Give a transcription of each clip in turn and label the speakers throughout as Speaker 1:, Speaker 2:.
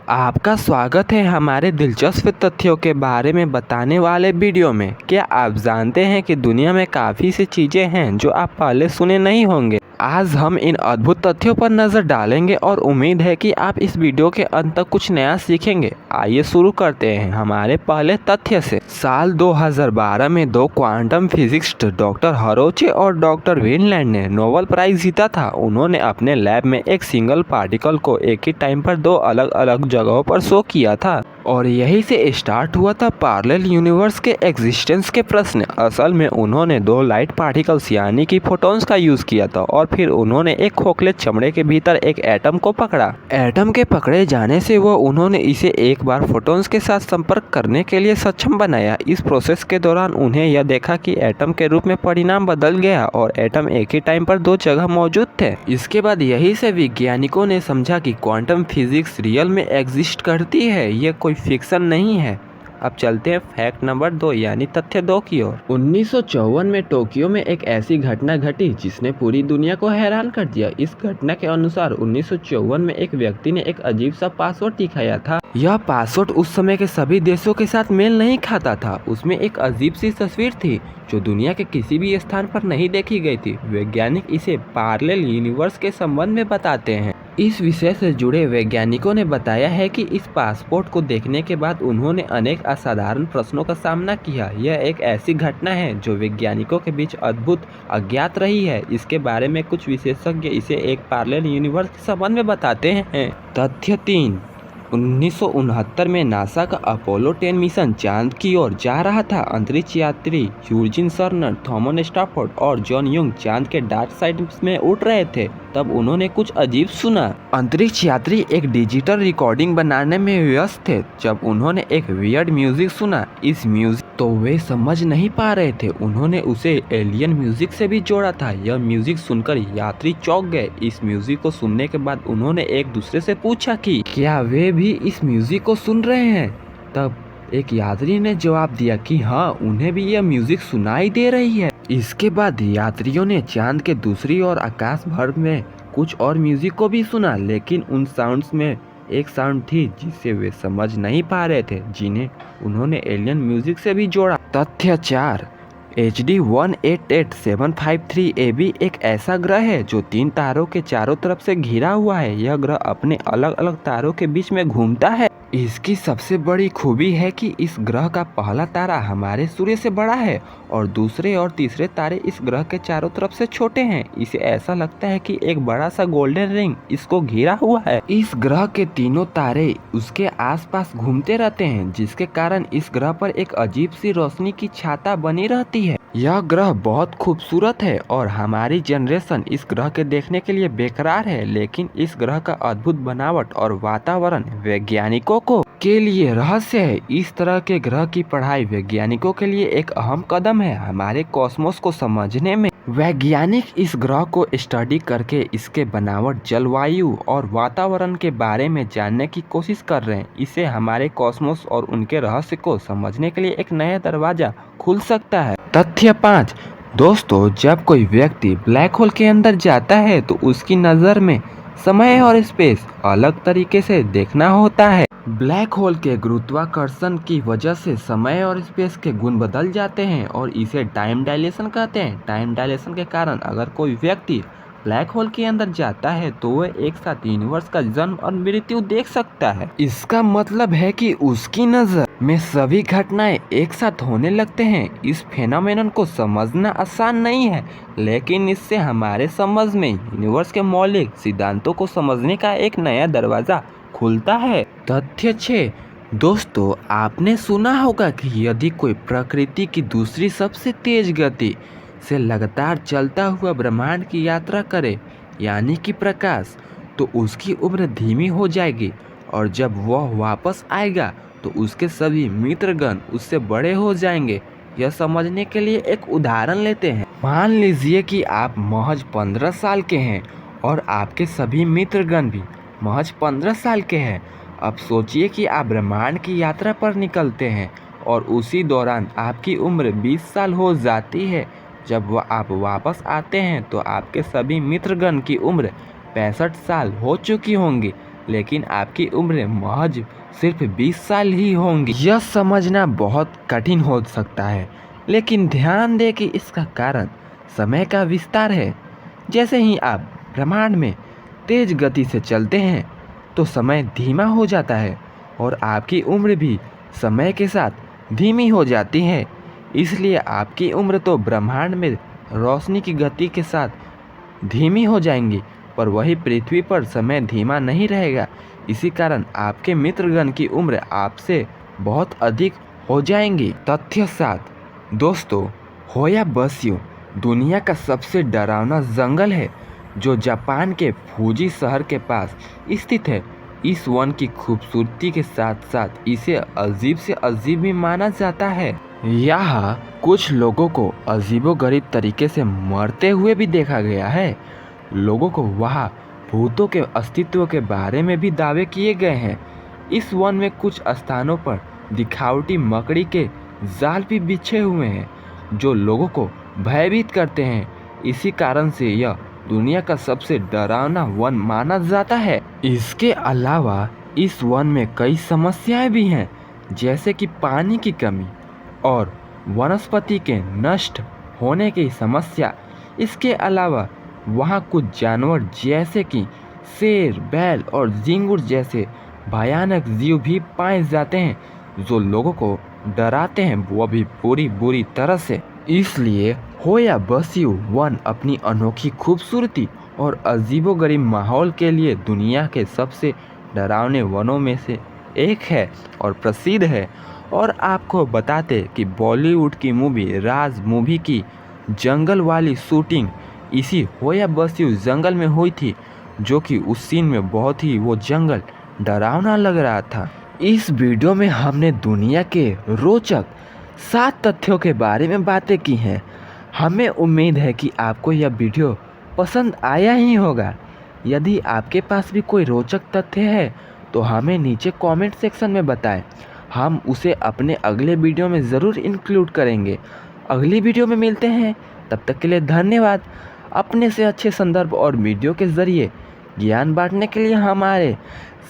Speaker 1: आपका स्वागत है हमारे दिलचस्प तथ्यों के बारे में बताने वाले वीडियो में। क्या आप जानते हैं कि दुनिया में काफ़ी सी चीज़ें हैं जो आप पहले सुने नहीं होंगे। आज हम इन अद्भुत तथ्यों पर नज़र डालेंगे और उम्मीद है कि आप इस वीडियो के अंत तक कुछ नया सीखेंगे। आइए शुरू करते हैं हमारे पहले तथ्य से। साल 2012 में दो क्वांटम फिजिसिस्ट डॉक्टर हरोचे और डॉक्टर विनलैंड ने नोबेल प्राइज जीता था। उन्होंने अपने लैब में एक सिंगल पार्टिकल को एक ही टाइम पर दो अलग अलग जगहों पर शो किया था और यही से स्टार्ट हुआ था पैरेलल यूनिवर्स के एग्जिस्टेंस के प्रश्न। असल में उन्होंने दो लाइट पार्टिकल्स यानी कि फोटॉन्स का यूज किया था और फिर उन्होंने एक खोखले चमड़े के भीतर एक एटम को पकड़ा। एटम के पकड़े जाने से उन्होंने इसे एक बार फोटॉन्स के साथ संपर्क करने के लिए सक्षम बनाया। इस प्रोसेस के दौरान उन्हें यह देखा कि एटम के रूप में परिणाम बदल गया और एटम एक ही टाइम पर दो जगह मौजूद थे। इसके बाद यही से वैज्ञानिकों ने समझा कि क्वांटम फिजिक्स रियल में एग्जिस्ट करती है, यह कोई फिक्शन नहीं है। अब चलते हैं फैक्ट नंबर 2 यानी तथ्य 2 की ओर। 1954 में टोक्यो में एक ऐसी घटना घटी जिसने पूरी दुनिया को हैरान कर दिया। इस घटना के अनुसार 1954 में एक व्यक्ति ने एक अजीब सा पासवर्ड दिखाया था। यह पासवर्ड उस समय के सभी देशों के साथ मेल नहीं खाता था। उसमें एक अजीब सी तस्वीर थी जो दुनिया के किसी भी स्थान पर नहीं देखी गई थी। वैज्ञानिक इसे पैरेलल यूनिवर्स के संबंध में बताते हैं। इस विषय से जुड़े वैज्ञानिकों ने बताया है कि इस पासपोर्ट को देखने के बाद उन्होंने अनेक असाधारण प्रश्नों का सामना किया। यह एक ऐसी घटना है जो वैज्ञानिकों के बीच अद्भुत अज्ञात रही है। इसके बारे में कुछ विशेषज्ञ इसे एक पैरेलल यूनिवर्स के संबंध में बताते हैं। तथ्य 3 1969 में नासा का अपोलो 10 मिशन चांद की ओर जा रहा था। अंतरिक्ष यात्री यूजिन सर्नर, थॉमस स्टैफोर्ड और जॉन यूंग चांद के डार्क साइड में उड़ रहे थे। तब उन्होंने कुछ अजीब सुना। अंतरिक्ष यात्री एक डिजिटल रिकॉर्डिंग बनाने में व्यस्त थे जब उन्होंने एक वियर्ड म्यूजिक सुना। इस म्यूजिक तो वे समझ नहीं पा रहे थे। उन्होंने उसे एलियन म्यूजिक से भी जोड़ा था। यह म्यूजिक सुनकर यात्री चौंक गए। इस म्यूजिक को सुनने के बाद उन्होंने एक दूसरे से पूछा कि क्या वे भी इस म्यूजिक को सुन रहे हैं। तब एक यात्री ने जवाब दिया कि हाँ, उन्हें भी यह म्यूजिक सुनाई दे रही है। इसके बाद यात्रियों ने चांद के दूसरी ओर आकाश भर में कुछ और म्यूजिक को भी सुना, लेकिन उन साउंड्स में एक साउंड थी जिसे वे समझ नहीं पा रहे थे, जिन्हें उन्होंने एलियन म्यूजिक से भी जोड़ा। तथ्य 4 HD 188753 AB एक ऐसा ग्रह है जो 3 तारों के चारों तरफ से घिरा हुआ है। यह ग्रह अपने अलग अलग तारों के बीच में घूमता है। इसकी सबसे बड़ी खूबी है कि इस ग्रह का पहला तारा हमारे सूर्य से बड़ा है और दूसरे और तीसरे तारे इस ग्रह के चारों तरफ से छोटे हैं। इसे ऐसा लगता है कि एक बड़ा सा गोल्डन रिंग इसको घिरा हुआ है। इस ग्रह के तीनों तारे उसके आसपास घूमते रहते हैं, जिसके कारण इस ग्रह पर एक अजीब सी रोशनी की छाता बनी रहती है। यह ग्रह बहुत खूबसूरत है और हमारी जनरेशन इस ग्रह के देखने के लिए बेकरार है, लेकिन इस ग्रह का अद्भुत बनावट और वातावरण वैज्ञानिकों के लिए रहस्य है। इस तरह के ग्रह की पढ़ाई वैज्ञानिकों के लिए एक अहम कदम है हमारे कॉस्मोस को समझने में। वैज्ञानिक इस ग्रह को स्टडी करके इसके बनावट, जलवायु और वातावरण के बारे में जानने की कोशिश कर रहे हैं। इससे हमारे कॉस्मोस और उनके रहस्य को समझने के लिए एक नया दरवाजा खुल सकता है। तथ्य 5 दोस्तों, जब कोई व्यक्ति ब्लैक होल के अंदर जाता है तो उसकी नज़र में समय और स्पेस अलग तरीके से देखना होता है। ब्लैक होल के गुरुत्वाकर्षण की वजह से समय और स्पेस के गुण बदल जाते हैं और इसे टाइम डायलेशन कहते हैं। टाइम डायलेशन के कारण अगर कोई व्यक्ति ब्लैक होल के अंदर जाता है तो वह एक साथ यूनिवर्स का जन्म और मृत्यु देख सकता है। इसका मतलब है कि उसकी नज़र में सभी घटनाएं एक साथ होने लगते हैं। इस फेनोमेनन को समझना आसान नहीं है, लेकिन इससे हमारे समझ में यूनिवर्स के मौलिक सिद्धांतों को समझने का एक नया दरवाजा खुलता है। तथ्य 6 दोस्तों, आपने सुना होगा कि यदि कोई प्रकृति की दूसरी सबसे तेज गति से लगातार चलता हुआ ब्रह्मांड की यात्रा करे, यानी कि प्रकाश, तो उसकी उम्र धीमी हो जाएगी और जब वह वापस आएगा तो उसके सभी मित्रगण उससे बड़े हो जाएंगे। यह समझने के लिए एक उदाहरण लेते हैं। मान लीजिए कि आप महज 15 साल के हैं और आपके सभी मित्रगण भी महज 15 साल के हैं। अब सोचिए कि आप ब्रह्मांड की यात्रा पर निकलते हैं और उसी दौरान आपकी उम्र 20 साल हो जाती है। जब आप वापस आते हैं तो आपके सभी मित्रगण की उम्र 65 साल हो चुकी होंगी। लेकिन आपकी उम्र महज सिर्फ 20 साल ही होंगी। यह समझना बहुत कठिन हो सकता है, लेकिन ध्यान दें कि इसका कारण समय का विस्तार है। जैसे ही आप ब्रह्मांड में तेज गति से चलते हैं तो समय धीमा हो जाता है और आपकी उम्र भी समय के साथ धीमी हो जाती है। इसलिए आपकी उम्र तो ब्रह्मांड में रोशनी की गति के साथ धीमी हो जाएंगी, पर वही पृथ्वी पर समय धीमा नहीं रहेगा। इसी कारण आपके मित्रगण की उम्र आपसे बहुत अधिक हो जाएंगी। तथ्य 7 दोस्तों, होयाबस्यू दुनिया का सबसे डरावना जंगल है जो जापान के फूजी शहर के पास स्थित है। इस वन की खूबसूरती के साथ साथ इसे अजीब से अजीब भी माना जाता है। यहाँ कुछ लोगों को अजीबोगरीब तरीके से मरते हुए भी देखा गया है। लोगों को वहाँ भूतों के अस्तित्व के बारे में भी दावे किए गए हैं। इस वन में कुछ स्थानों पर दिखावटी मकड़ी के जाल भी बिछे हुए हैं जो लोगों को भयभीत करते हैं। इसी कारण से यह दुनिया का सबसे डरावना वन माना जाता है। इसके अलावा इस वन में कई समस्याएं भी हैं, जैसे कि पानी की कमी और वनस्पति के नष्ट होने की समस्या। इसके अलावा वहाँ कुछ जानवर जैसे कि शेर, बैल और झिंगुर जैसे भयानक जीव भी पाए जाते हैं जो लोगों को डराते हैं, वो भी पूरी बुरी तरह से। इसलिए होयाबस्यू वन अपनी अनोखी खूबसूरती और अजीबोगरीब माहौल के लिए दुनिया के सबसे डरावने वनों में से एक है और प्रसिद्ध है। और आपको बताते कि बॉलीवुड की मूवी राज मूवी की जंगल वाली शूटिंग इसी होयाबस्यू जंगल में हुई थी, जो कि उस सीन में बहुत ही वो जंगल डरावना लग रहा था। इस वीडियो में हमने दुनिया के रोचक 7 तथ्यों के बारे में बातें की हैं। हमें उम्मीद है कि आपको यह वीडियो पसंद आया ही होगा। यदि आपके पास भी कोई रोचक तथ्य है तो हमें नीचे कमेंट सेक्शन में बताएं। हम उसे अपने अगले वीडियो में ज़रूर इंक्लूड करेंगे। अगली वीडियो में मिलते हैं, तब तक के लिए धन्यवाद। अपने से अच्छे संदर्भ और वीडियो के ज़रिए ज्ञान बांटने के लिए हमारे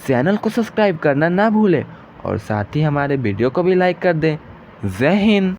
Speaker 1: चैनल को सब्सक्राइब करना ना भूलें और साथ ही हमारे वीडियो को भी लाइक कर दें। जय हिंद।